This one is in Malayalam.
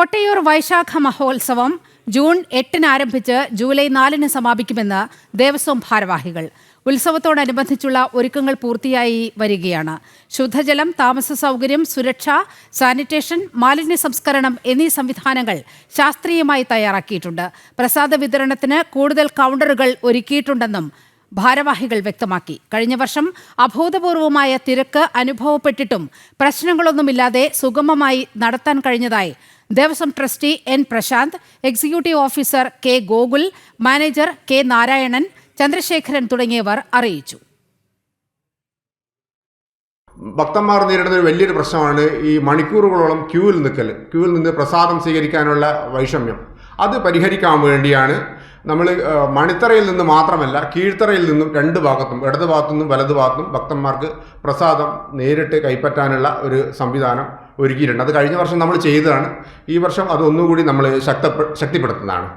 കൊട്ടിയൂർ വൈശാഖ മഹോത്സവം ജൂൺ 8-ന് ആരംഭിച്ച് ജൂലൈ 4-ന് സമാപിക്കുമെന്ന് ദേവസ്വം ഭാരവാഹികൾ. ഉത്സവത്തോടനുബന്ധിച്ചുള്ള ഒരുക്കങ്ങൾ പൂർത്തിയായി വരികയാണ്. ശുദ്ധജലം, താമസ സൗകര്യം, സുരക്ഷ, സാനിറ്റേഷൻ, മാലിന്യ സംസ്കരണം എന്നീ സംവിധാനങ്ങൾ ശാസ്ത്രീയമായി തയ്യാറാക്കിയിട്ടുണ്ട്. പ്രസാദ വിതരണത്തിന് കൂടുതൽ കൗണ്ടറുകൾ ഒരുക്കിയിട്ടുണ്ടെന്നും ഭാരവാഹികൾ വ്യക്തമാക്കി. കഴിഞ്ഞ വർഷം അഭൂതപൂർവമായ തിരക്ക് അനുഭവപ്പെട്ടിട്ടും പ്രശ്നങ്ങളൊന്നുമില്ലാതെ സുഗമമായി നടത്താൻ കഴിഞ്ഞതായി Devaswom trustee N Prashanth, executive officer K Gokul, manager K Narayanan, Chandrasekharan തുടങ്ങിയവർ അറിയിച്ചു. ഭക്തന്മാർ നേരിടുന്ന ഒരു വലിയൊരു പ്രശ്നമാണ് ഈ മണിക്കൂറുകളോളം ക്യൂവിൽ നിന്ന് പ്രസാദം സ്വീകരിക്കാനുള്ള വൈഷമ്യം. അത് പരിഹരിക്കാൻ വേണ്ടിയാണ് നമ്മൾ മണിത്തറയിൽ നിന്ന് മാത്രമല്ല കീഴ്ത്തറയിൽ നിന്നും രണ്ട് ഭാഗത്തും, ഇടത് ഭാഗത്തുനിന്നും വലതു ഭാഗത്തും ഭക്തന്മാർക്ക് പ്രസാദം നേരിട്ട് കൈപ്പറ്റാനുള്ള ഒരു സംവിധാനം ഒരുക്കിയിട്ടുണ്ട്. അത് കഴിഞ്ഞ വർഷം നമ്മൾ ചെയ്തതാണ്. ഈ വർഷം അതൊന്നുകൂടി നമ്മൾ ശക്തിപ്പെടുത്തുന്നതാണ്.